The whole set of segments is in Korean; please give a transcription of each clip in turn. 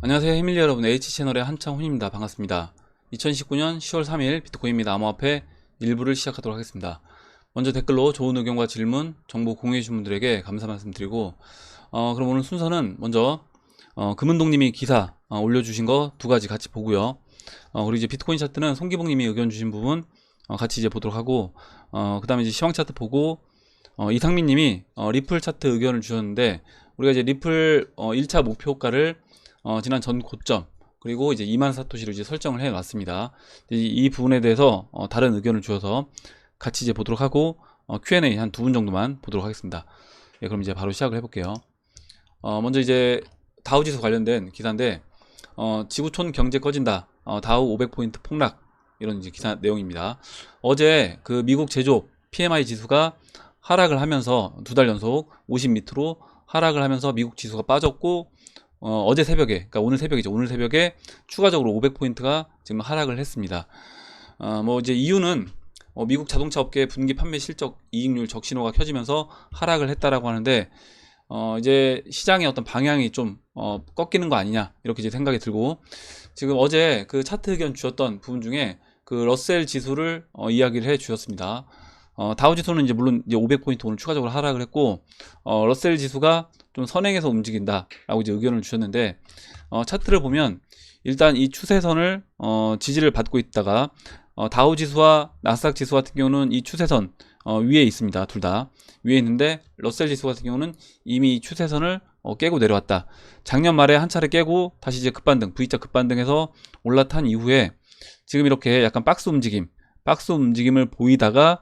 안녕하세요 해밀리 여러분, H채널의 한창훈입니다. 반갑습니다. 2019년 10월 3일 비트코인입니다. 암호화폐 일부를 시작하도록 하겠습니다. 먼저 댓글로 좋은 의견과 질문, 정보 공유해 주신 분들에게 감사 말씀드리고, 그럼 오늘 순서는 먼저 금은동님이 기사 올려주신 거 두 가지 같이 보고요. 그리고 이제 비트코인 차트는 송기봉님이 의견 주신 부분 같이 이제 보도록 하고, 그 다음에 이제 시황 차트 보고, 이상민님이 리플 차트 의견을 주셨는데, 우리가 이제 리플 1차 목표가를 지난 전 고점 그리고 이제 2만 사토시로 이제 설정을 해 놨습니다. 이 부분에 대해서 다른 의견을 주셔서 같이 이제 보도록 하고, Q&A 한 2분 정도만 보도록 하겠습니다. 예, 그럼 이제 바로 시작을 해볼게요. 먼저 이제 다우지수 관련된 기사인데, 지구촌 경제 꺼진다, 다우 500포인트 폭락, 이런 이제 기사 내용입니다. 어제 그 미국 제조업 PMI 지수가 하락을 하면서 두 달 연속 50 밑으로 하락을 하면서 미국 지수가 빠졌고, 어제 새벽에, 그러니까 오늘 새벽이죠. 오늘 새벽에 추가적으로 500포인트가 지금 하락을 했습니다. 뭐 이제 이유는 미국 자동차 업계 분기 판매 실적 이익률 적신호가 켜지면서 하락을 했다라고 하는데, 이제 시장의 어떤 방향이 좀 꺾이는 거 아니냐, 이렇게 이제 생각이 들고, 지금 어제 그 차트 의견 주셨던 부분 중에 그 러셀 지수를 이야기를 해 주셨습니다. 다우 지수는 이제 물론 이제 500포인트 오늘 추가적으로 하락을 했고, 러셀 지수가 좀 선행해서 움직인다 라고 이제 의견을 주셨는데, 차트를 보면 일단 이 추세선을 지지를 받고 있다가, 다우 지수와 나스닥 지수 같은 경우는 이 추세선 위에 있습니다. 둘 다 위에 있는데, 러셀 지수 같은 경우는 이미 이 추세선을 깨고 내려왔다. 작년 말에 한 차례 깨고 다시 이제 급반등, V자 급반등해서 올라탄 이후에 지금 이렇게 약간 박스 움직임을 보이다가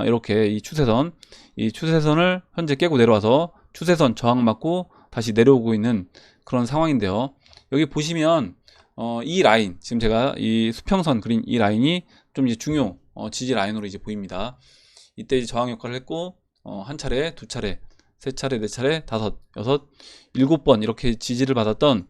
이렇게 이 추세선을 현재 깨고 내려와서 추세선 저항 맞고 다시 내려오고 있는 그런 상황인데요. 여기 보시면 이 라인, 지금 제가 이 수평선 그린 이 라인이 좀 이제 중요 지지 라인으로 이제 보입니다. 이때 이제 저항 역할을 했고, 한 차례, 두 차례, 세 차례, 네 차례, 다섯, 여섯, 7번 이렇게 지지를 받았던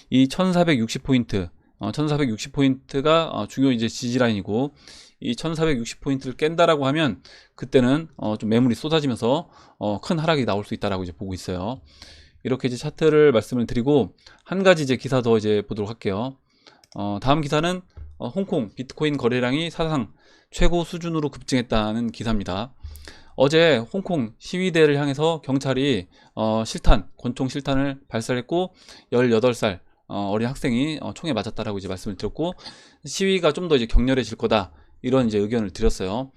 이 1460포인트, 1460포인트가 중요 이제 지지 라인이고, 이 1460포인트를 깬다라고 하면 그때는 좀 매물이 쏟아지면서 큰 하락이 나올 수 있다라고 이제 보고 있어요. 이렇게 이제 차트를 말씀을 드리고, 한 가지 이제 기사 더 이제 보도록 할게요. 다음 기사는 홍콩 비트코인 거래량이 사상 최고 수준으로 급증했다는 기사입니다. 어제 홍콩 시위대를 향해서 경찰이 권총 실탄을 발사했고, 18살 어린 학생이 총에 맞았다라고 이제 말씀을 드렸고, 시위가 좀 더 이제 격렬해질 거다, 이런 이제 의견을 드렸어요.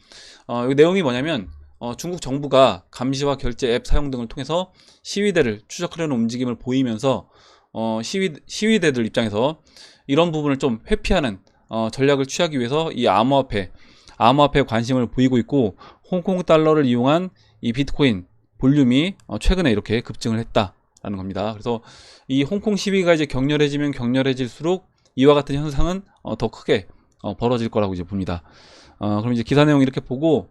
이 내용이 뭐냐면, 중국 정부가 감시와 결제 앱 사용 등을 통해서 시위대를 추적하려는 움직임을 보이면서, 시위대들 입장에서 이런 부분을 좀 회피하는 전략을 취하기 위해서 이 암호화폐에 관심을 보이고 있고, 홍콩 달러를 이용한 이 비트코인 볼륨이 최근에 이렇게 급증을 했다라는 겁니다. 그래서 이 홍콩 시위가 이제 격렬해지면 격렬해질수록 이와 같은 현상은 더 크게 벌어질 거라고 이제 봅니다. 그럼 이제 기사 내용 이렇게 보고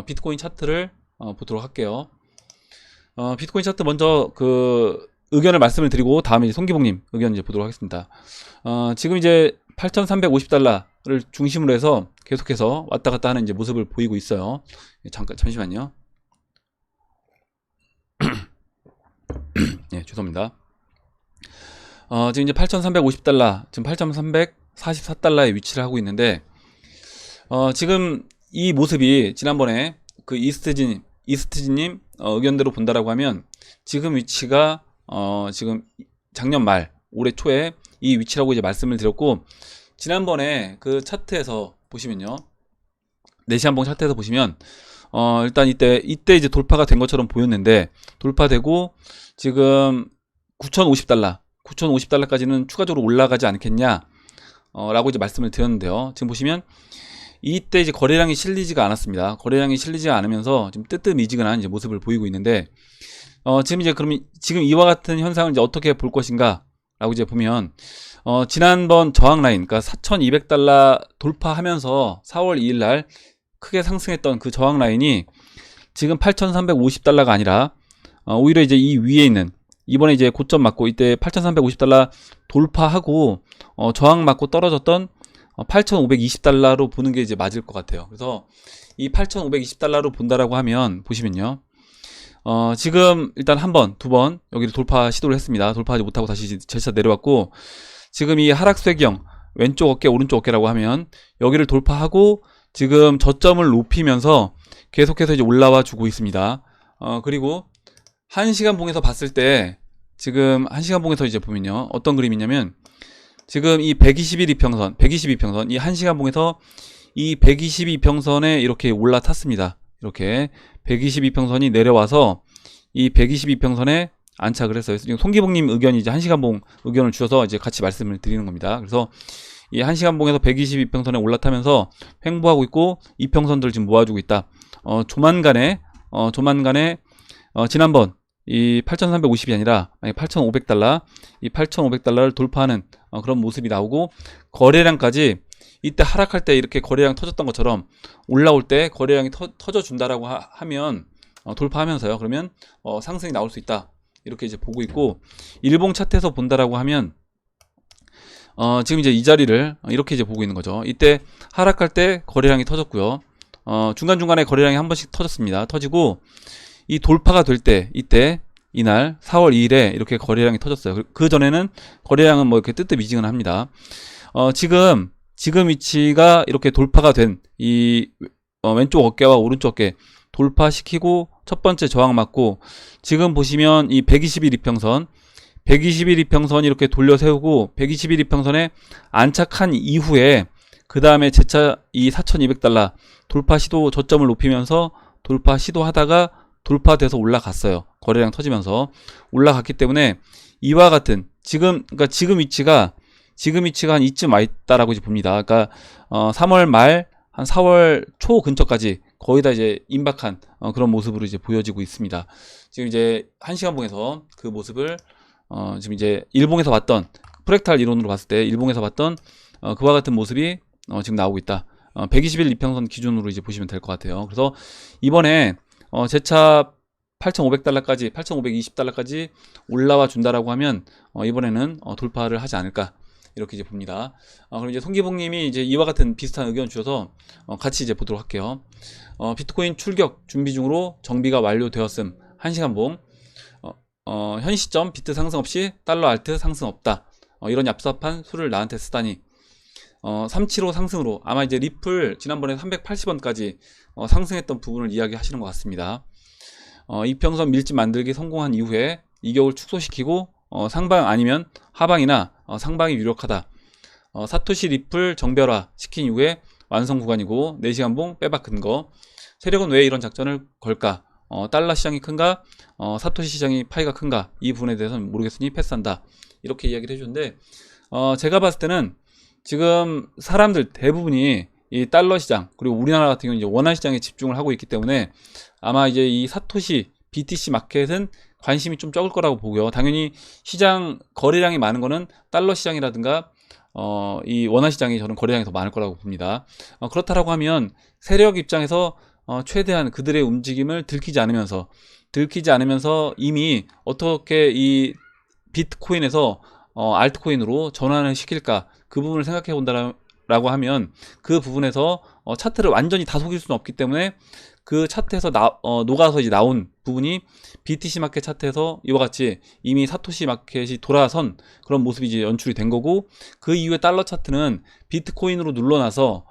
비트코인 차트를 보도록 할게요. 비트코인 차트 먼저 그 의견을 말씀을 드리고, 다음에 이제 송기봉님 의견 이제 보도록 하겠습니다. 지금 이제 8,350달러를 중심으로 해서 계속해서 왔다 갔다 하는 이제 모습을 보이고 있어요. 잠시만요. 예, 죄송합니다. 지금 이제 8,350달러, 지금 8,344달러에 위치를 하고 있는데, 지금 이 모습이 지난번에 그 이스트진님 의견대로 본다라고 하면, 지금 위치가 지금 작년 말 올해 초에 이 위치라고 이제 말씀을 드렸고, 지난번에 그 차트에서 보시면요, 내시한봉 차트에서 보시면 일단 이때 이제 돌파가 된 것처럼 보였는데, 돌파되고 지금 9,050달러까지는 추가적으로 올라가지 않겠냐 라고 이제 말씀을 드렸는데요. 지금 보시면 이때 이제 거래량이 실리지가 않았습니다. 거래량이 실리지 않으면서 지금 뜨뜻미지근한 이제 모습을 보이고 있는데, 지금 이제 그러면 지금 이와 같은 현상을 이제 어떻게 볼 것인가 라고 이제 보면, 지난번 저항 라인, 그러니까 4,200달러 돌파하면서 4월 2일 날 크게 상승했던 그 저항 라인이 지금 8,350달러가 아니라 오히려 이제 이 위에 있는, 이번에 이제 고점 맞고 이때 8,350달러 돌파하고 저항 맞고 떨어졌던 8,520달러로 보는 게 이제 맞을 것 같아요. 그래서 이 8,520달러로 본다라고 하면, 보시면요, 지금 일단 한 번, 두 번 여기를 돌파 시도를 했습니다. 돌파하지 못하고 다시 재차 내려왔고, 지금 이 하락수혜경 왼쪽 어깨 오른쪽 어깨라고 하면 여기를 돌파하고 지금 저점을 높이면서 계속해서 이제 올라와 주고 있습니다. 그리고 1시간 봉에서 봤을 때, 지금 1시간 봉에서 이제 보면요, 어떤 그림이냐면 지금 이 122평선 이 1시간 봉에서 이 122평선에 이렇게 올라탔습니다. 이렇게 122평선이 내려와서 이 122평선에 안착을 했어요. 지금 송기봉님 의견이 이제 1시간봉 의견을 주셔서 이제 같이 말씀을 드리는 겁니다. 그래서 이 1시간봉에서 122평선에 올라타면서 횡보하고 있고, 이평선들을 지금 모아주고 있다. 조만간에 지난번 이 8,350이 아니라 8,500달러, 이 8,500달러를 돌파하는 그런 모습이 나오고, 거래량까지 이때 하락할 때 이렇게 거래량 터졌던 것처럼 올라올 때 거래량이 터져 준다라고 하면 돌파하면서요, 그러면 상승이 나올 수 있다, 이렇게 이제 보고 있고, 일봉 차트에서 본다라고 하면 지금 이제 이 자리를 이렇게 이제 보고 있는 거죠. 이때 하락할 때 거래량이 터졌고요, 중간중간에 거래량이 한 번씩 터졌습니다. 터지고 이 돌파가 될 때, 이때 이날 4월 2일에 이렇게 거래량이 터졌어요. 그 전에는 거래량은 뭐 이렇게 뜨뜻미지근합니다. 지금 위치가 이렇게 돌파가 된 이 왼쪽 어깨와 오른쪽 어깨 돌파시키고 첫 번째 저항 맞고, 지금 보시면 이 121 이평선 이렇게 돌려 세우고 121 이평선에 안착한 이후에 그 다음에 재차 이 4,200달러 돌파 시도, 저점을 높이면서 돌파 시도하다가 돌파돼서 올라갔어요. 거래량 터지면서 올라갔기 때문에 이와 같은 그러니까 지금 위치가 한 이쯤 와 있다라고 이제 봅니다. 그러니까 3월 말 한 4월 초 근처까지 거의 다 이제 임박한 그런 모습으로 이제 보여지고 있습니다. 지금 이제 1시간 봉에서 그 모습을 지금 이제 일봉에서 봤던, 프랙탈 이론으로 봤을 때 일봉에서 봤던 그와 같은 모습이 지금 나오고 있다. 121 이평선 기준으로 이제 보시면 될 것 같아요. 그래서 이번에 재차 8,500달러까지 8,520달러까지 올라와 준다라고 하면 이번에는 돌파를 하지 않을까, 이렇게 이제 봅니다. 그럼 이제 송기봉님이 이제 이와 같은 비슷한 의견 주셔서 같이 이제 보도록 할게요. 비트코인 출격 준비 중으로 정비가 완료되었음. 1시간 봉. 현 시점 비트 상승 없이 달러 알트 상승 없다. 이런 얍삽한 수를 나한테 쓰다니. 375 상승으로 아마 이제 리플 지난번에 380원까지 상승했던 부분을 이야기하시는 것 같습니다. 이평선 밀집 만들기 성공한 이후에 이격을 축소시키고 상방 아니면 하방이나 상방이 유력하다. 사토시 리플 정별화 시킨 이후에 완성 구간이고 4시간 봉 빼박 근거. 세력은 왜 이런 작전을 걸까? 달러 시장이 큰가? 사토시 시장이 파이가 큰가? 이 부분에 대해서는 모르겠으니 패스한다. 이렇게 이야기를 해주는데, 제가 봤을 때는 지금 사람들 대부분이 이 달러 시장, 그리고 우리나라 같은 경우는 이제 원화 시장에 집중을 하고 있기 때문에 아마 이제 이 사토시 BTC 마켓은 관심이 좀 적을 거라고 보고요. 당연히 시장 거래량이 많은 거는 달러 시장이라든가 이 원화 시장이 저는 거래량이 더 많을 거라고 봅니다. 그렇다라고 하면 세력 입장에서 최대한 그들의 움직임을 들키지 않으면서 이미 어떻게 이 비트코인에서 알트코인으로 전환을 시킬까, 그 부분을 생각해 본다라고 하면 그 부분에서 차트를 완전히 다 속일 수는 없기 때문에 그 차트에서 녹아서 이제 나온 부분이 BTC 마켓 차트에서 이와 같이 이미 사토시 마켓이 돌아선 그런 모습이 이제 연출이 된 거고, 그 이후에 달러 차트는 비트코인으로 눌러놔서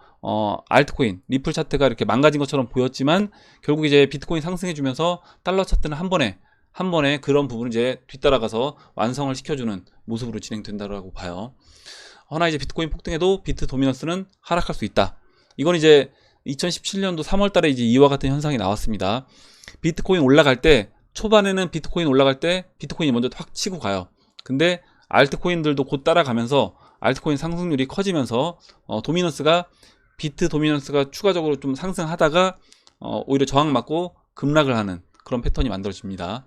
알트코인, 리플 차트가 이렇게 망가진 것처럼 보였지만 결국 이제 비트코인 상승해주면서 달러 차트는 한 번에 그런 부분을 이제 뒤따라가서 완성을 시켜주는 모습으로 진행된다고 봐요. 허나 이제 비트코인 폭등에도 비트 도미넌스는 하락할 수 있다. 이건 이제 2017년도 3월 달에 이제 이와 같은 현상이 나왔습니다. 비트코인 올라갈 때, 초반에는 비트코인 올라갈 때 비트코인이 먼저 확 치고 가요. 근데 알트코인들도 곧 따라가면서 알트코인 상승률이 커지면서 비트 도미넌스가 추가적으로 좀 상승하다가 오히려 저항 맞고 급락을 하는 그런 패턴이 만들어집니다.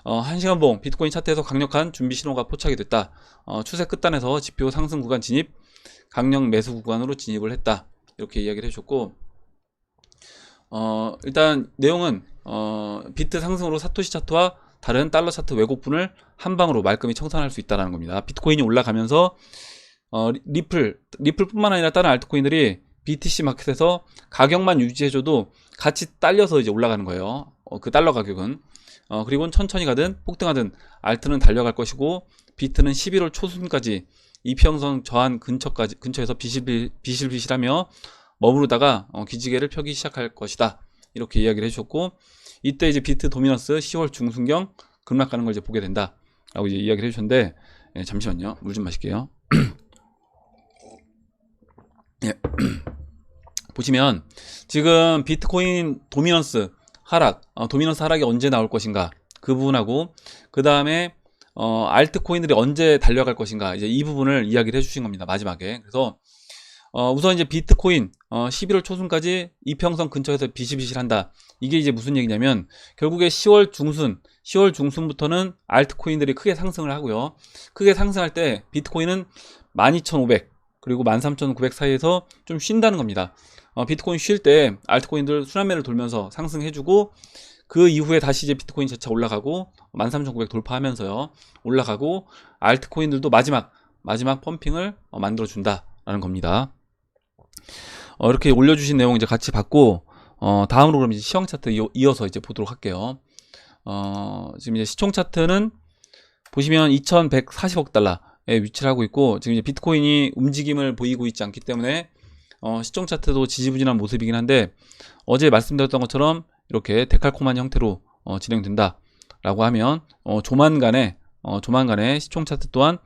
1시간 봉 비트코인 차트에서 강력한 준비 신호가 포착이 됐다. 추세 끝단에서 지표 상승 구간 진입, 강력 매수 구간으로 진입을 했다. 이렇게 이야기를 해줬고, 일단 내용은 비트 상승으로 사토시 차트와 다른 달러 차트 왜곡분을 한 방으로 말끔히 청산할 수 있다는 겁니다. 비트코인이 올라가면서 리플뿐만 아니라 다른 알트코인들이 BTC 마켓에서 가격만 유지해줘도 같이 딸려서 이제 올라가는 거예요. 그 달러 가격은. 그리고 천천히 가든 폭등하든 알트는 달려갈 것이고, 비트는 11월 초순까지 이평선 저한 근처에서 비실비실하며 머무르다가 기지개를 펴기 시작할 것이다. 이렇게 이야기를 해주셨고, 이때 이제 비트 도미넌스 10월 중순경 급락하는 걸 이제 보게 된다. 라고 이제 이야기를 해주셨는데, 예, 잠시만요. 물 좀 마실게요. 예. 보시면 지금 비트코인 도미넌스 하락, 도미넌스 하락이 언제 나올 것인가, 그 부분하고 그 다음에 알트코인들이 언제 달려갈 것인가, 이제 이 부분을 이야기를 해주신 겁니다. 마지막에. 그래서 우선 이제 비트코인 11월 초순까지 이평선 근처에서 비실비실한다. 이게 이제 무슨 얘기냐면, 결국에 10월 중순부터는 알트코인들이 크게 상승을 하고요. 크게 상승할 때 비트코인은 12,500 그리고 13,900 사이에서 좀 쉰다는 겁니다. 비트코인 쉴 때 알트코인들 순환매를 돌면서 상승해주고, 그 이후에 다시 이제 비트코인 재차 올라가고 13,900 돌파하면서요 올라가고, 알트코인들도 마지막 펌핑을 만들어준다라는 겁니다. 이렇게 올려주신 내용 이제 같이 봤고, 다음으로 그럼 이제 시황 차트 이어서 이제 보도록 할게요. 지금 이제 시총 차트는 보시면 2,140억 달러에 위치를 하고 있고, 지금 이제 비트코인이 움직임을 보이고 있지 않기 때문에 시총 차트도 지지부진한 모습이긴 한데, 어제 말씀드렸던 것처럼 이렇게 데칼코마니 형태로 진행된다 라고 하면 조만간에 시총 차트 또한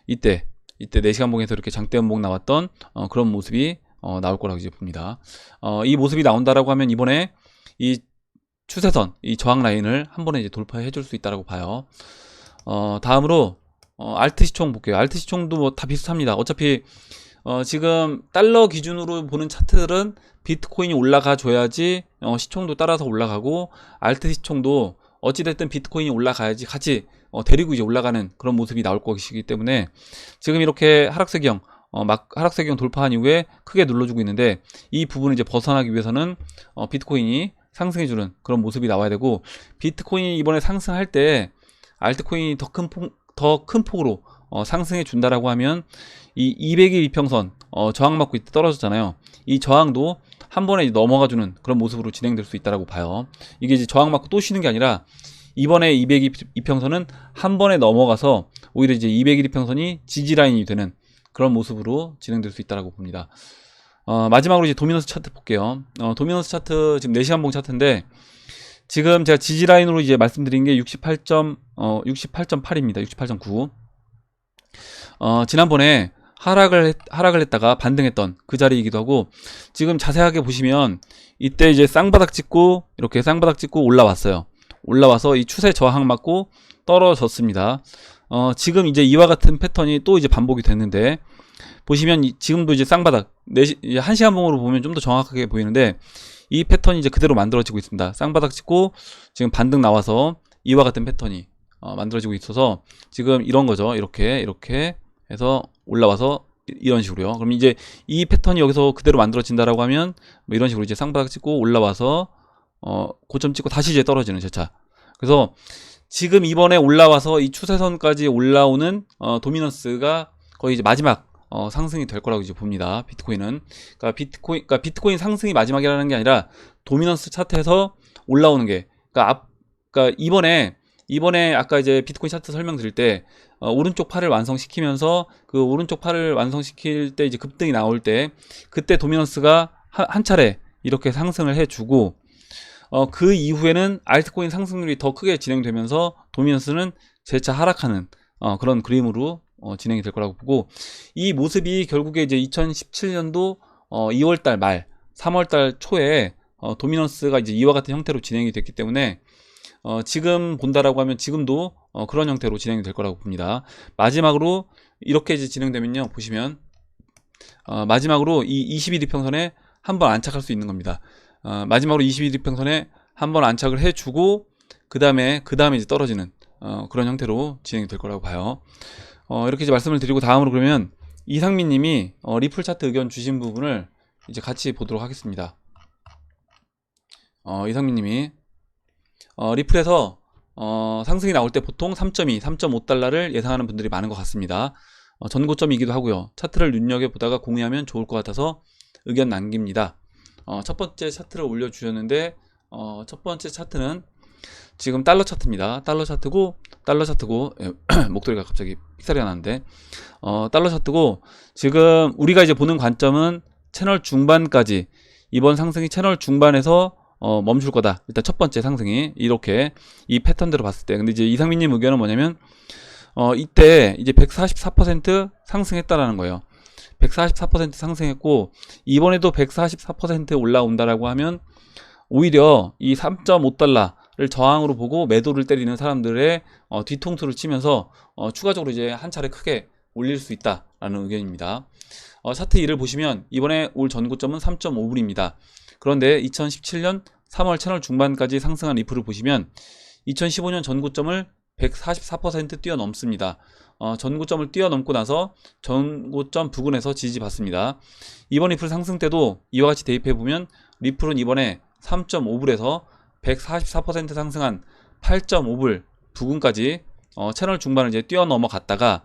이때 4시간 봉에서 이렇게 장대 연봉 나왔던 그런 모습이 나올 거라고 이제 봅니다. 이 모습이 나온다라고 하면 이번에 이 추세선, 이 저항 라인을 한 번에 이제 돌파해 줄 수 있다라고 봐요. 다음으로 알트 시총 볼게요. 알트 시총도 뭐 다 비슷합니다. 어차피 지금 달러 기준으로 보는 차트들은 비트코인이 올라가 줘야지 시총도 따라서 올라가고, 알트 시총도 어찌됐든 비트코인이 올라가야지 같이 데리고 이제 올라가는 그런 모습이 나올 것이기 때문에, 지금 이렇게 하락세경 하락세경 돌파한 이후에 크게 눌러주고 있는데, 이 부분을 이제 벗어나기 위해서는 비트코인이 상승해주는 그런 모습이 나와야 되고, 비트코인이 이번에 상승할 때 알트코인이 더 큰 폭으로 상승해 준다라고 하면, 이 200일 이평선 저항 맞고 이때 떨어졌잖아요. 이 저항도 한 번에 넘어가주는 그런 모습으로 진행될 수 있다라고 봐요. 이게 이제 저항 맞고 또 쉬는 게 아니라, 이번에 200일 이평선은 한 번에 넘어가서 오히려 이제 200일 이평선이 지지라인이 되는 그런 모습으로 진행될 수 있다라고 봅니다. 마지막으로 이제 도미넌스 차트 볼게요. 도미넌스 차트 지금 4시간 봉 차트인데, 지금 제가 지지라인으로 이제 말씀드린 게 68.8입니다. 68.9. 지난번에 하락을 했다가 반등했던 그 자리이기도 하고, 지금 자세하게 보시면 이때 이제 쌍바닥 찍고 이렇게 쌍바닥 찍고 올라왔어요. 올라와서 이 추세 저항 맞고 떨어졌습니다. 지금 이제 이와 같은 패턴이 또 이제 반복이 됐는데, 보시면 지금도 이제 쌍바닥 1시간 봉으로 보면 좀 더 정확하게 보이는데, 이 패턴이 이제 그대로 만들어지고 있습니다. 쌍바닥 찍고 지금 반등 나와서 이와 같은 패턴이 만들어지고 있어서, 지금 이런 거죠. 이렇게 해서 올라와서 이런 식으로요. 그럼 이제 이 패턴이 여기서 그대로 만들어진다라고 하면 뭐 이런 식으로 이제 쌍바닥 찍고 올라와서 고점 찍고 다시 이제 떨어지는 재차. 그래서 지금 이번에 올라와서 이 추세선까지 올라오는 도미넌스가 거의 이제 마지막 상승이 될 거라고 이제 봅니다. 비트코인은. 그러니까 비트코인 상승이 마지막이라는 게 아니라, 도미넌스 차트에서 올라오는 게, 그러니까 이번에 아까 이제 비트코인 차트 설명드릴 때 오른쪽 팔을 완성시키면서, 그 오른쪽 팔을 완성시킬 때 이제 급등이 나올 때, 그때 도미넌스가 한 차례 이렇게 상승을 해주고, 그 이후에는 알트코인 상승률이 더 크게 진행되면서 도미넌스는 재차 하락하는 그런 그림으로 진행이 될 거라고 보고, 이 모습이 결국에 이제 2017년도 2월달 말 3월달 초에 도미넌스가 이제 이와 같은 형태로 진행이 됐기 때문에, 지금 본다라고 하면 지금도 그런 형태로 진행이 될 거라고 봅니다. 마지막으로 이렇게 이제 진행되면요, 보시면 마지막으로 이 21이평선에 한번 안착할 수 있는 겁니다. 마지막으로 21이평선에 한번 안착을 해주고, 그 다음에 이제 떨어지는 그런 형태로 진행이 될 거라고 봐요. 이렇게 이제 말씀을 드리고, 다음으로 그러면 이상민 님이 리플 차트 의견 주신 부분을 이제 같이 보도록 하겠습니다. 이상민 님이 리플에서 상승이 나올 때 보통 3.2, 3.5달러를 예상하는 분들이 많은 것 같습니다. 전고점이기도 하고요. 차트를 눈여겨보다가 공유하면 좋을 것 같아서 의견 남깁니다. 첫 번째 차트를 올려주셨는데, 첫 번째 차트는 지금 달러 차트입니다. 달러 차트고 목소리가 갑자기 삑사리가 나는데 달러 차트고, 지금 우리가 이제 보는 관점은 채널 중반까지, 이번 상승이 채널 중반에서 멈출 거다. 일단 첫 번째 상승이 이렇게 이 패턴대로 봤을 때. 근데 이제 이상민님 의견은 뭐냐면 이때 이제 144% 상승했다라는 거예요. 144% 상승했고, 이번에도 144% 올라온다라고 하면 오히려 이 3.5달러를 저항으로 보고 매도를 때리는 사람들의 뒤통수를 치면서 추가적으로 이제 한 차례 크게 올릴 수 있다라는 의견입니다. 차트 2를 보시면 이번에 올 전고점은 3.5불입니다. 그런데 2017년 3월 채널 중반까지 상승한 리플을 보시면 2015년 전고점을 144% 뛰어넘습니다. 전고점을 뛰어넘고 나서 전고점 부근에서 지지받습니다. 이번 리플 상승 때도 이와 같이 대입해보면 리플은 이번에 3.5불에서 144% 상승한 8.5불 부근까지 채널 중반을 이제 뛰어넘어갔다가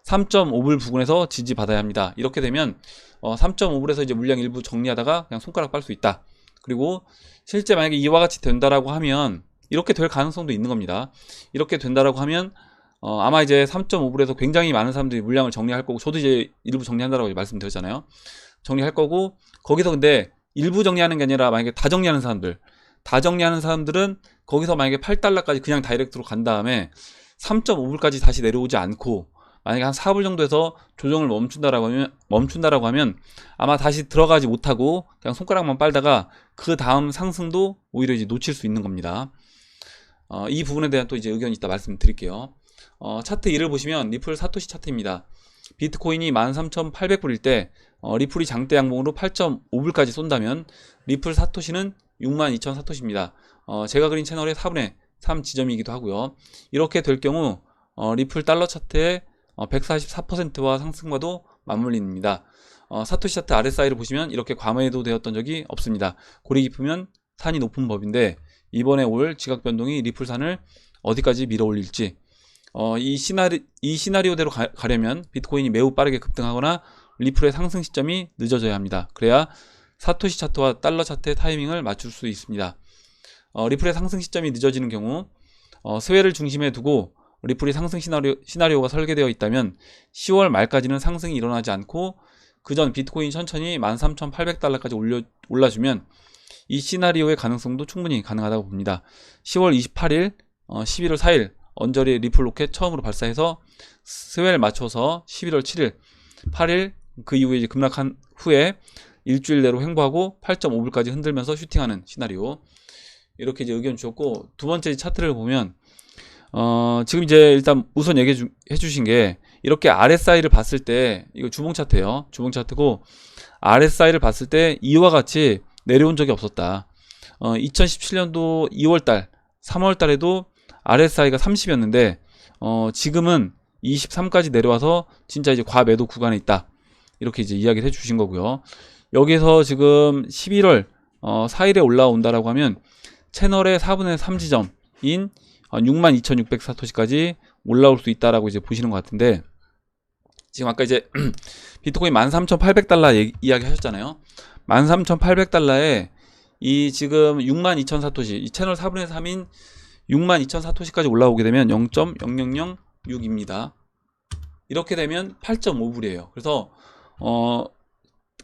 3.5불 부근에서 지지받아야 합니다. 이렇게 되면 3.5불에서 이제 물량 일부 정리하다가 그냥 손가락 빨 수 있다. 그리고 실제 만약에 이와 같이 된다라고 하면 이렇게 될 가능성도 있는 겁니다. 이렇게 된다라고 하면 아마 이제 3.5불에서 굉장히 많은 사람들이 물량을 정리할 거고, 저도 이제 일부 정리한다라고 말씀드렸잖아요. 정리할 거고, 거기서 근데 일부 정리하는 게 아니라 만약에 다 정리하는 사람들은 거기서 만약에 8달러까지 그냥 다이렉트로 간 다음에 3.5불까지 다시 내려오지 않고 만약에 한 4불 정도에서 조정을 멈춘다라고 하면 아마 다시 들어가지 못하고 그냥 손가락만 빨다가 그 다음 상승도 오히려 이제 놓칠 수 있는 겁니다. 이 부분에 대한 또 이제 의견이 있다 말씀드릴게요. 차트 2를 보시면 리플 사토시 차트입니다. 비트코인이 13,800불일 때 리플이 장대 양봉으로 8.5불까지 쏜다면 리플 사토시는 62,000 사토시입니다. 제가 그린 채널의 4분의 3 지점이기도 하고요. 이렇게 될 경우 리플 달러 차트의 144%와 상승과도 맞물립니다. 사토시 차트 RSI를 보시면 이렇게 과매도 되었던 적이 없습니다. 골이 깊으면 산이 높은 법인데, 이번에 올 지각 변동이 리플산을 어디까지 밀어 올릴지, 이 시나리오대로 가려면 비트코인이 매우 빠르게 급등하거나 리플의 상승 시점이 늦어져야 합니다. 그래야 사토시 차트와 달러 차트의 타이밍을 맞출 수 있습니다. 리플의 상승 시점이 늦어지는 경우 스웨를 중심에 두고 리플이 상승 시나리오가 설계되어 있다면 10월 말까지는 상승이 일어나지 않고 그전 비트코인이 천천히 13,800달러까지 올라주면 이 시나리오의 가능성도 충분히 가능하다고 봅니다. 10월 28일, 11월 4일 언저리 리플 로켓 처음으로 발사해서 스웨를 맞춰서 11월 7일, 8일 그 이후에 이제 급락한 후에 일주일 내로 횡보하고 8.5불까지 흔들면서 슈팅하는 시나리오, 이렇게 이제 의견 주셨고, 두 번째 차트를 보면 지금 이제 일단 우선 얘기해 주신 게, 이렇게 RSI를 봤을 때, 이거 주봉 차트예요. 주봉 차트고, RSI를 봤을 때 이와 같이 내려온 적이 없었다. 2017년도 2월달, 3월달에도 RSI가 30이었는데 지금은 23까지 내려와서 진짜 이제 과매도 구간에 있다. 이렇게 이제 이야기를 해주신 거고요. 여기서 지금 11월 4일에 올라온다라고 하면 채널의 4분의 3 지점인 62,600 사토시까지 올라올 수 있다라고 이제 보시는 것 같은데, 지금 아까 이제 비트코인 13,800달러 이야기 하셨잖아요. 13,800달러에 이 지금 62,000 사토시, 이 채널 4분의 3인 62,000 사토시까지 올라오게 되면 0.0006입니다. 이렇게 되면 8.5불이에요. 그래서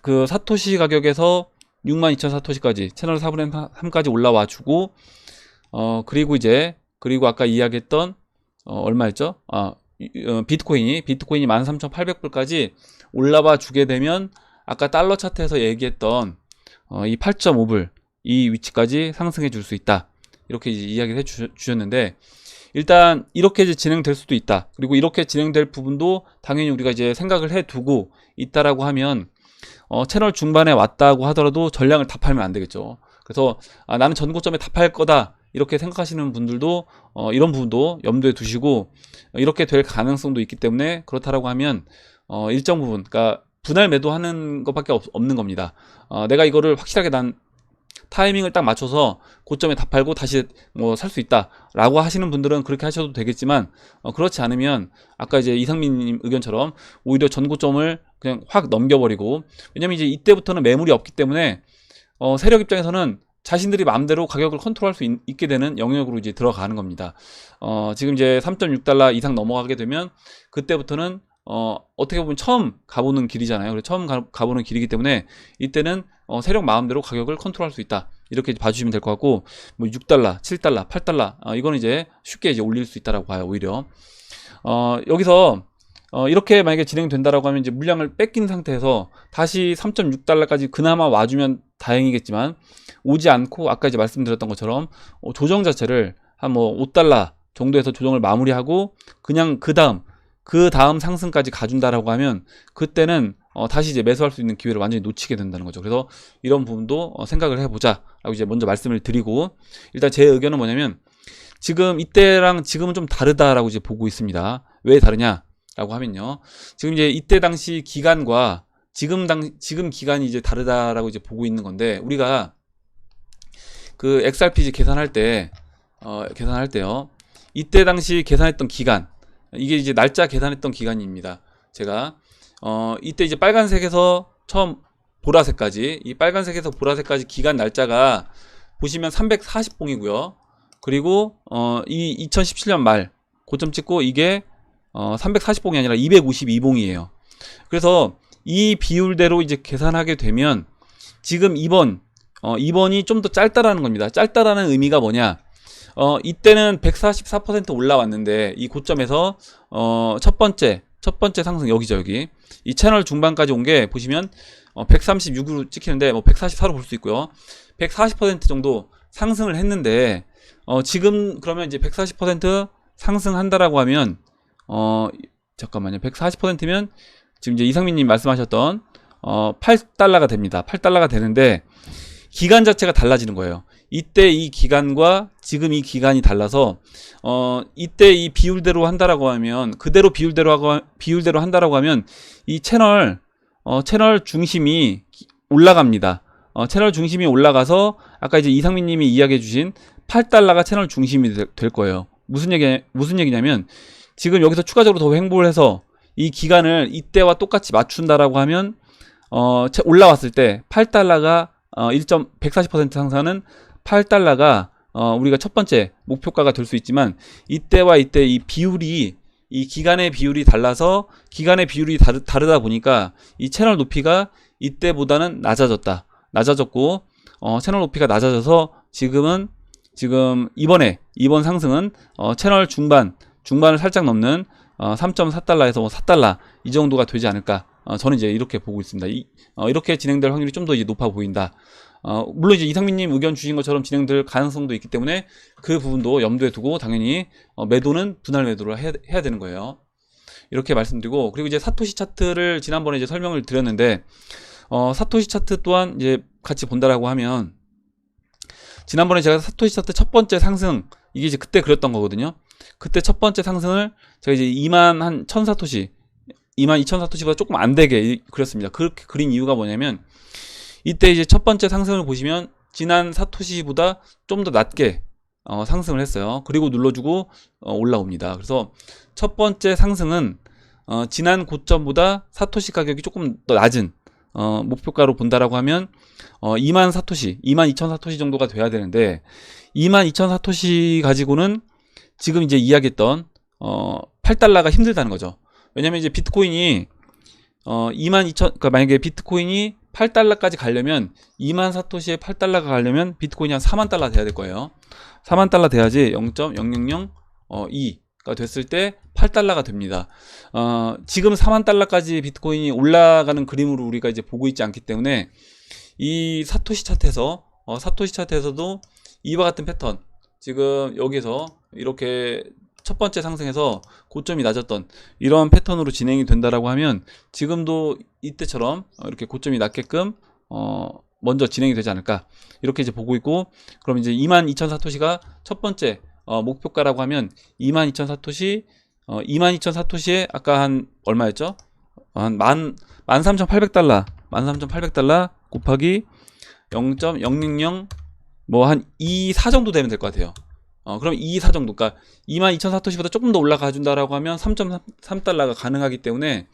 그 사토시 가격에서 62,000 사토시까지 채널 4분의 3까지 올라와 주고, 그리고 아까 이야기했던 얼마였죠? 비트코인이 13,800불까지 올라와 주게 되면 아까 달러 차트에서 얘기했던 이 8.5불 이 위치까지 상승해 줄 수 있다. 이렇게 이제 이야기를 해 주셨는데, 일단 이렇게 이제 진행될 수도 있다. 그리고 이렇게 진행될 부분도 당연히 우리가 이제 생각을 해 두고 있다라고 하면 채널 중반에 왔다고 하더라도 전량을 다 팔면 안 되겠죠. 그래서 나는 전고점에 다 팔 거다 이렇게 생각하시는 분들도 이런 부분도 염두에 두시고, 이렇게 될 가능성도 있기 때문에 그렇다라고 하면 일정 부분, 그러니까 분할 매도하는 것밖에 없는 겁니다. 내가 이거를 확실하게 난 타이밍을 딱 맞춰서 고점에 다 팔고 다시 뭐 살 수 있다 라고 하시는 분들은 그렇게 하셔도 되겠지만, 그렇지 않으면 아까 이제 이상민님 의견처럼 오히려 전고점을 그냥 확 넘겨버리고, 왜냐면 이제 이때부터는 매물이 없기 때문에 세력 입장에서는 자신들이 마음대로 가격을 컨트롤할 수 있게 되는 영역으로 이제 들어가는 겁니다. 지금 이제 3.6달러 이상 넘어가게 되면 그때부터는 어떻게 보면 처음 가보는 길이잖아요. 그래서 처음 가보는 길이기 때문에 이때는 세력 마음대로 가격을 컨트롤할 수 있다. 이렇게 봐주시면 될 것 같고, 뭐 6달러, 7달러, 8달러, 이거는 이제 쉽게 이제 올릴 수 있다라고 봐요, 오히려. 여기서 이렇게 만약에 진행된다라고 하면 이제 물량을 뺏긴 상태에서 다시 3.6달러까지 그나마 와주면 다행이겠지만, 오지 않고 아까 이제 말씀드렸던 것처럼 조정 자체를 한 뭐 5달러 정도에서 조정을 마무리하고 그냥 그 다음 상승까지 가준다라고 하면 그때는 다시 이제 매수할 수 있는 기회를 완전히 놓치게 된다는 거죠. 그래서 이런 부분도 생각을 해보자 라고 이제 먼저 말씀을 드리고, 일단 제 의견은 뭐냐면 지금 이때랑 지금은 좀 다르다라고 이제 보고 있습니다. 왜 다르냐라고 하면요, 지금 이제 이때 당시 기간과 지금 기간이 이제 다르다라고 이제 보고 있는 건데, 우리가 그 XRP 계산할 때요, 이때 당시 계산했던 기간, 이게 이제 날짜 계산했던 기간입니다. 제가 이때 이제 빨간색에서 처음 보라색까지, 이 빨간색에서 보라색까지 기간 날짜가 보시면 340봉이고요. 그리고 이 2017년 말 고점 찍고 이게 340봉이 아니라 252봉이에요. 그래서 이 비율대로 이제 계산하게 되면 지금 이번이 좀 더 짧다라는 겁니다. 짧다라는 의미가 뭐냐? 이때는 144% 올라왔는데 이 고점에서 첫 번째 상승 여기죠, 여기. 이 채널 중반까지 온 게 보시면 136으로 찍히는데 뭐 144로 볼 수 있고요. 140% 정도 상승을 했는데 지금 그러면 이제 140% 상승한다라고 하면 잠깐만요. 140%면 지금 이제 이상민 님 말씀하셨던 8달러가 됩니다. 8달러가 되는데 기간 자체가 달라지는 거예요. 이때 이 기간과 지금 이 기간이 달라서 이때 이 비율대로 한다라고 하면, 그대로 비율대로 한다라고 하면 이 채널 중심이 올라갑니다. 채널 중심이 올라가서 아까 이제 이상민 님이 이야기해 주신 8달러가 채널 중심이 될 거예요. 무슨 얘기냐면 지금 여기서 추가적으로 더 횡보를 해서 이 기간을 이때와 똑같이 맞춘다라고 하면 올라왔을 때 8달러가 140% 상승하는 8달러가 우리가 첫 번째 목표가가 될 수 있지만, 이때와 이때 이 기간의 비율이 달라서 기간의 비율이 다르다 보니까 이 채널 높이가 이때보다는 낮아졌고 채널 높이가 낮아져서 지금 이번 상승은 채널 중반을 살짝 넘는 3.4달러에서 뭐 4달러 이 정도가 되지 않을까. 저는 이제 이렇게 보고 있습니다. 이렇게 진행될 확률이 좀 더 이제 높아 보인다. 물론 이제 이상민님 의견 주신 것처럼 진행될 가능성도 있기 때문에 그 부분도 염두에 두고 당연히 매도는 분할 매도를 해야 되는 거예요. 이렇게 말씀드리고, 그리고 이제 사토시 차트를 지난번에 이제 설명을 드렸는데 사토시 차트 또한 이제 같이 본다라고 하면, 지난번에 제가 사토시 차트 첫 번째 상승, 이게 이제 그때 그렸던 거거든요. 그때 첫 번째 상승을 제가 이제 2만 2,000사토시보다 조금 안 되게 그렸습니다. 그렇게 그린 이유가 뭐냐면, 이때 이제 첫 번째 상승을 보시면 지난 사토시보다 좀 더 낮게 상승을 했어요. 그리고 눌러주고 올라옵니다. 그래서 첫 번째 상승은 지난 고점보다 사토시 가격이 조금 더 낮은 목표가로 본다라고 하면 22,000사토시 정도가 돼야 되는데, 22,000사토시 가지고는 지금 이제 이야기했던 8달러가 힘들다는 거죠. 왜냐면 이제 비트코인이 22,000, 그러니까 만약에 비트코인이 8달러까지 가려면 2만 사토시에 8달러가 가려면 비트코인이 한 4만 달러 돼야 될 거예요. 4만 달러 돼야지 0.0002가 됐을 때 8달러가 됩니다. 지금 4만 달러까지 비트코인이 올라가는 그림으로 우리가 이제 보고 있지 않기 때문에 이 사토시 차트에서도 이와 같은 패턴, 지금 여기서 이렇게 첫 번째 상승에서 고점이 낮았던 이런 패턴으로 진행이 된다라고 하면 지금도 이때처럼 이렇게 고점이 낮게끔 먼저 진행이 되지 않을까, 이렇게 이제 보고 있고, 그럼 이제 22,000사토시가 첫 번째 목표가라고 하면 22,000사토시, 22,000사토시에 아까 한 얼마였죠? 한 13,800달러 곱하기 0.000 뭐 한 2,4 정도 되면 될 것 같아요. 그럼 2,4 정도, 그러니까 22,000사토시보다 조금 더 올라가 준다라고 하면 3.3달러가 가능하기 때문에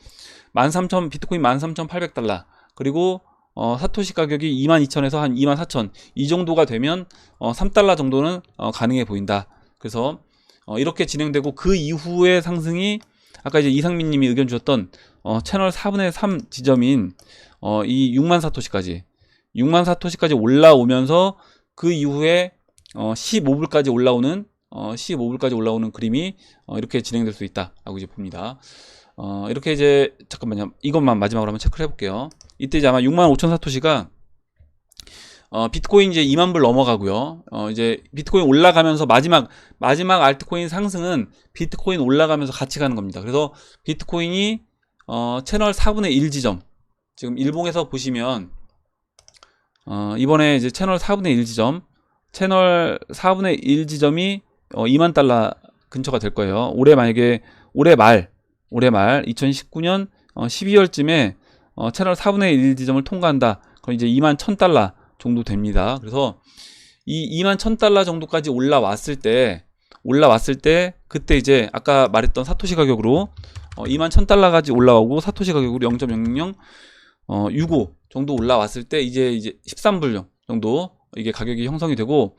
비트코인 13,800달러, 그리고 사토시 가격이 22,000에서 한 24,000 이 정도가 되면 3달러 정도는 가능해 보인다. 그래서 이렇게 진행되고 그 이후의 상승이 아까 이제 이상민 님이 의견 주셨던 채널 4분의 3 지점인 이 6만 사토시까지 올라오면서 그 이후에 15불까지 올라오는 15불까지 올라오는 그림이 이렇게 진행될 수 있다라고 이제 봅니다. 이렇게 이제 잠깐만요. 이것만 마지막으로 한번 체크를 해볼게요. 이때 이제 아마 65,000 사토시가 비트코인 이제 2만 불 넘어가고요. 이제 비트코인 올라가면서 마지막 알트코인 상승은 비트코인 올라가면서 같이 가는 겁니다. 그래서 비트코인이 채널 4분의 1 지점, 지금 일봉에서 보시면 이번에 이제 채널 4분의 1 지점, 채널 4분의 1 지점이 2만 달러 근처가 될 거예요. 올해 만약에 올해 말 2019년 12월쯤에 채널 4분의 1 지점을 통과한다. 그럼 이제 2만 1000달러 정도 됩니다. 그래서 이 2만 1000달러 정도까지 올라왔을 때 그때 이제 아까 말했던 사토시 가격으로 2만 1000달러까지 올라오고 사토시 가격으로 0.0065 정도 올라왔을 때 이제 13불 정도 이게 가격이 형성이 되고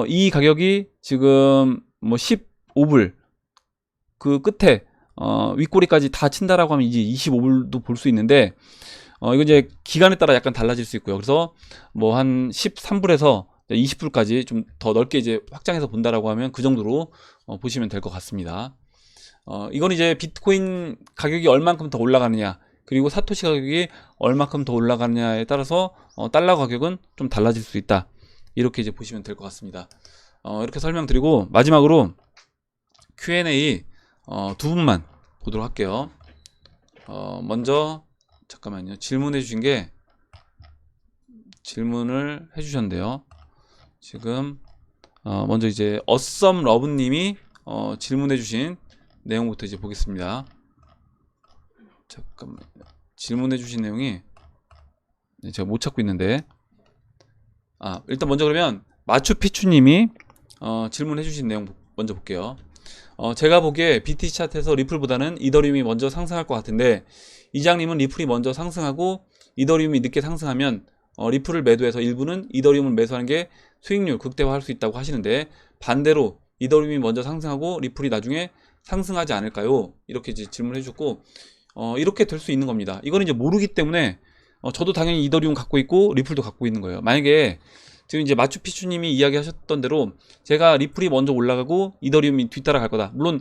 이 가격이 지금 뭐 15불 그 끝에 윗꼬리까지 다 친다라고 하면 이제 25불도 볼 수 있는데 이거 이제 기간에 따라 약간 달라질 수 있고요. 그래서 뭐 한 13불에서 20불까지 좀 더 넓게 이제 확장해서 본다라고 하면 그 정도로 보시면 될 것 같습니다. 이건 이제 비트코인 가격이 얼만큼 더 올라가느냐 그리고 사토시 가격이 얼만큼 더 올라가느냐에 따라서 달러 가격은 좀 달라질 수 있다. 이렇게 이제 보시면 될 것 같습니다. 이렇게 설명드리고 마지막으로 Q&A 두 분만 보도록 할게요. 먼저 잠깐만요. 질문해 주신 게 질문을 해 주셨는데요. 지금 먼저 이제 어썸 러브 님이 질문해 주신 내용부터 이제 보겠습니다. 잠깐만요. 질문해 주신 내용이 제가 못 찾고 있는데 일단 먼저 그러면 마추피추 님이 질문해 주신 내용 먼저 볼게요. 제가 보기에 BTC 차트에서 리플보다는 이더리움이 먼저 상승할 것 같은데 이장님은 리플이 먼저 상승하고 이더리움이 늦게 상승하면 리플을 매도해서 일부는 이더리움을 매수하는 게 수익률 극대화할 수 있다고 하시는데 반대로 이더리움이 먼저 상승하고 리플이 나중에 상승하지 않을까요? 이렇게 이제 질문해 주셨고 이렇게 될 수 있는 겁니다. 이거는 이제 모르기 때문에 저도 당연히 이더리움 갖고 있고 리플도 갖고 있는 거예요. 만약에 지금 이제 마추피추님이 이야기하셨던 대로 제가 리플이 먼저 올라가고 이더리움이 뒤따라 갈 거다. 물론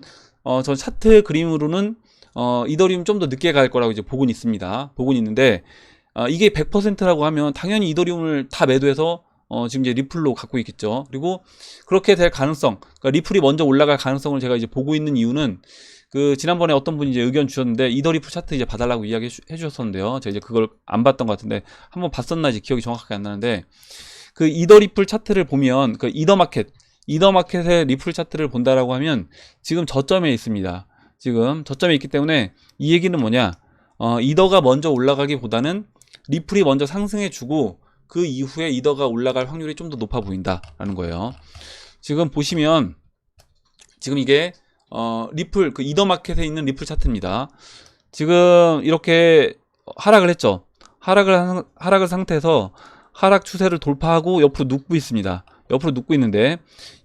전 차트 그림으로는 이더리움 좀 더 늦게 갈 거라고 이제 보고는 있습니다. 보고는 있는데 이게 100%라고 하면 당연히 이더리움을 다 매도해서 지금 이제 리플로 갖고 있겠죠. 그리고 그렇게 될 가능성, 그러니까 리플이 먼저 올라갈 가능성을 제가 이제 보고 있는 이유는 그 지난번에 어떤 분이 이제 의견 주셨는데 이더리플 차트 이제 봐달라고 이야기 해주셨었는데요. 제가 이제 그걸 안 봤던 것 같은데 한번 봤었나 이제 기억이 정확하게 안 나는데 그 이더리플 차트를 보면 그 이더마켓의 리플 차트를 본다라고 하면 지금 저점에 있습니다. 지금 저점에 있기 때문에 이 얘기는 뭐냐? 이더가 먼저 올라가기보다는 리플이 먼저 상승해주고 그 이후에 이더가 올라갈 확률이 좀 더 높아 보인다라는 거예요. 지금 보시면 지금 이게 리플 그 이더마켓에 있는 리플 차트입니다. 지금 이렇게 하락을 했죠. 하락을 상태에서 하락 추세를 돌파하고 옆으로 눕고 있습니다. 옆으로 눕고 있는데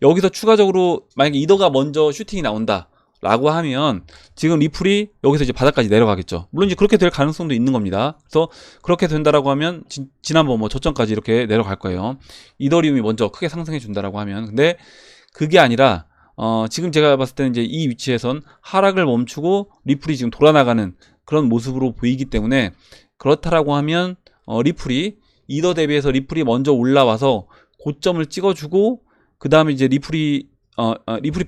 여기서 추가적으로 만약에 이더가 먼저 슈팅이 나온다 라고 하면 지금 리플이 여기서 이제 바닥까지 내려가겠죠. 물론 이제 그렇게 될 가능성도 있는 겁니다. 그래서 그렇게 된다라고 하면 지난번 뭐 저점까지 이렇게 내려갈 거예요. 이더리움이 먼저 크게 상승해 준다라고 하면. 근데 그게 아니라 지금 제가 봤을 때는 이제 이 위치에선 하락을 멈추고 리플이 지금 돌아나가는 그런 모습으로 보이기 때문에 그렇다라고 하면 리플이 이더 대비해서 리플이 먼저 올라와서 고점을 찍어주고 그 다음에 이제 리플이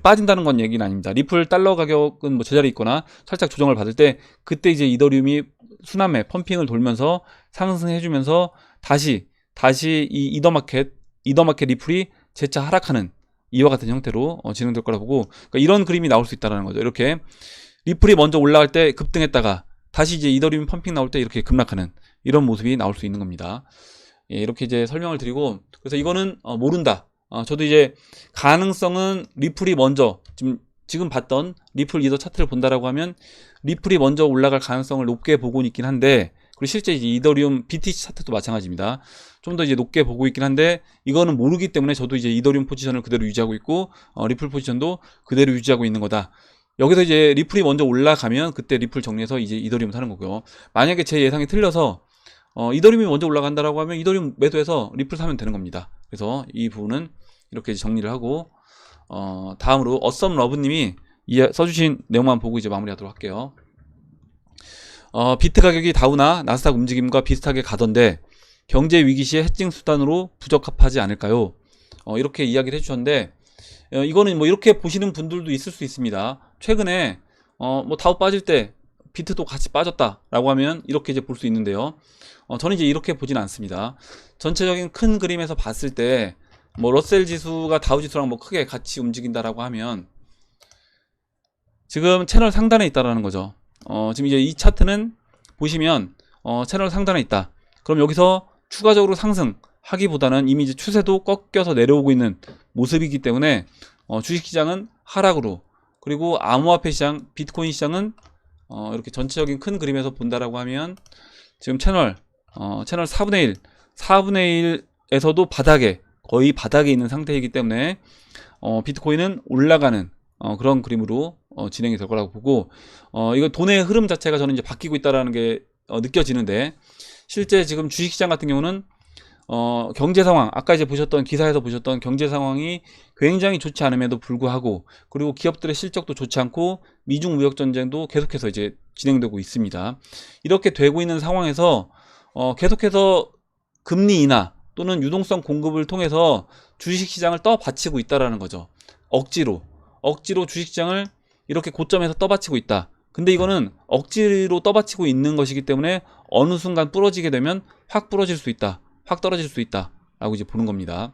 빠진다는 건 얘기는 아닙니다. 리플 달러 가격은 뭐 제자리에 있거나 살짝 조정을 받을 때 그때 이제 이더리움이 순환매 펌핑을 돌면서 상승해주면서 다시 이 이더마켓 리플이 재차 하락하는 이와 같은 형태로 진행될 거라 보고 그러니까 이런 그림이 나올 수 있다는 거죠. 이렇게 리플이 먼저 올라갈 때 급등했다가 다시 이제 이더리움 펌핑 나올 때 이렇게 급락하는 이런 모습이 나올 수 있는 겁니다. 예, 이렇게 이제 설명을 드리고 그래서 이거는 모른다. 저도 이제 가능성은 리플이 먼저 지금 봤던 리플 이더 차트를 본다라고 하면 리플이 먼저 올라갈 가능성을 높게 보고 있긴 한데 그리고 실제 이제 이더리움 BTC 차트도 마찬가지입니다. 좀 더 이제 높게 보고 있긴 한데 이거는 모르기 때문에 저도 이제 이더리움 포지션을 그대로 유지하고 있고 리플 포지션도 그대로 유지하고 있는 거다. 여기서 이제 리플이 먼저 올라가면 그때 리플 정리해서 이제 이더리움 사는 거고요. 만약에 제 예상이 틀려서 이더리움이 먼저 올라간다라고 하면 이더리움 매도해서 리플 사면 되는 겁니다. 그래서 이 부분은 이렇게 정리를 하고 다음으로 어썸러브님이 써주신 내용만 보고 이제 마무리하도록 할게요. 비트 가격이 다우나 나스닥 움직임과 비슷하게 가던데 경제 위기 시에 해칭 수단으로 부적합하지 않을까요? 이렇게 이야기를 해주셨는데 이거는 뭐 이렇게 보시는 분들도 있을 수 있습니다. 최근에 뭐 다우 빠질 때 비트도 같이 빠졌다라고 하면 이렇게 이제 볼 수 있는데요. 저는 이제 이렇게 보진 않습니다. 전체적인 큰 그림에서 봤을 때 뭐 러셀 지수가 다우 지수랑 뭐 크게 같이 움직인다라고 하면 지금 채널 상단에 있다라는 거죠. 지금 이제 이 차트는 보시면 채널 상단에 있다. 그럼 여기서 추가적으로 상승하기보다는 이미 이제 추세도 꺾여서 내려오고 있는 모습이기 때문에 주식시장은 하락으로, 그리고 암호화폐 시장, 비트코인 시장은 이렇게 전체적인 큰 그림에서 본다라고 하면 지금 채널 4분의 1에서도 거의 바닥에 있는 상태이기 때문에 비트코인은 올라가는 그런 그림으로 진행이 될 거라고 보고, 이거 돈의 흐름 자체가 저는 이제 바뀌고 있다라는 게 느껴지는데, 실제 지금 주식시장 같은 경우는 경제 상황, 아까 이제 보셨던 기사에서 보셨던 경제 상황이 굉장히 좋지 않음에도 불구하고, 그리고 기업들의 실적도 좋지 않고 미중 무역 전쟁도 계속해서 이제 진행되고 있습니다. 이렇게 되고 있는 상황에서 계속해서 금리 인하 또는 유동성 공급을 통해서 주식시장을 떠받치고 있다라는 거죠. 억지로 주식시장을 이렇게 고점에서 떠받치고 있다. 근데 이거는 억지로 떠받치고 있는 것이기 때문에 어느 순간 부러지게 되면 확 부러질 수 있다, 확 떨어질 수 있다 라고 이제 보는 겁니다.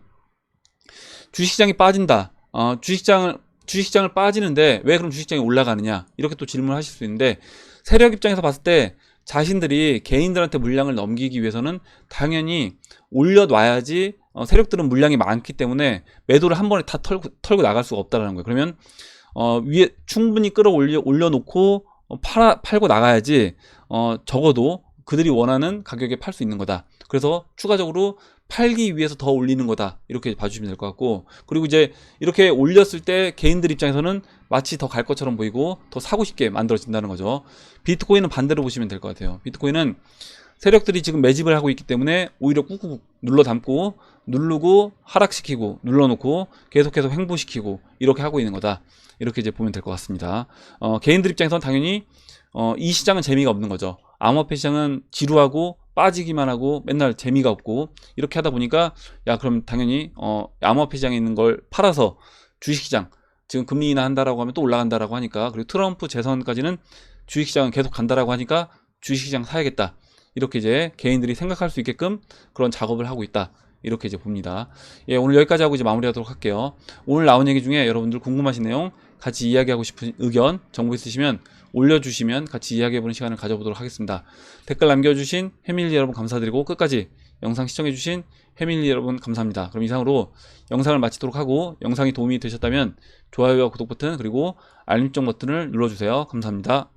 주식시장이 빠진다. 주식시장을 빠지는데 왜 그럼 주식시장이 올라가느냐, 이렇게 또 질문하실 수 있는데, 세력 입장에서 봤을 때 자신들이 개인들한테 물량을 넘기기 위해서는 당연히 올려놔야지, 세력들은 물량이 많기 때문에 매도를 한 번에 다 털고 나갈 수가 없다는 거예요. 그러면 위에 충분히 올려놓고 팔고 나가야지 적어도 그들이 원하는 가격에 팔 수 있는 거다. 그래서 추가적으로 팔기 위해서 더 올리는 거다, 이렇게 봐주시면 될 것 같고, 그리고 이제 이렇게 올렸을 때 개인들 입장에서는 마치 더 갈 것처럼 보이고 더 사고 싶게 만들어진다는 거죠. 비트코인은 반대로 보시면 될 것 같아요. 비트코인은 세력들이 지금 매집을 하고 있기 때문에 오히려 꾹꾹 눌러 담고 누르고 하락시키고 눌러놓고 계속해서 횡보시키고 이렇게 하고 있는 거다, 이렇게 이제 보면 될 것 같습니다. 개인들 입장에서는 당연히 이 시장은 재미가 없는 거죠. 암호화폐 시장은 지루하고 빠지기만 하고 맨날 재미가 없고 이렇게 하다 보니까, 야 그럼 당연히 암호화폐 시장에 있는 걸 팔아서 주식시장 지금 금리 인하 한다라고 하면 또 올라간다라고 하니까, 그리고 트럼프 재선까지는 주식시장은 계속 간다라고 하니까 주식시장 사야겠다, 이렇게 이제 개인들이 생각할 수 있게끔 그런 작업을 하고 있다, 이렇게 이제 봅니다. 예, 오늘 여기까지 하고 이제 마무리하도록 할게요. 오늘 나온 얘기 중에 여러분들 궁금하신 내용, 같이 이야기하고 싶은 의견, 정보 있으시면 올려주시면 같이 이야기해보는 시간을 가져보도록 하겠습니다. 댓글 남겨주신 해밀리 여러분 감사드리고, 끝까지 영상 시청해주신 해밀리 여러분 감사합니다. 그럼 이상으로 영상을 마치도록 하고, 영상이 도움이 되셨다면 좋아요와 구독 버튼 그리고 알림 설정 버튼을 눌러주세요. 감사합니다.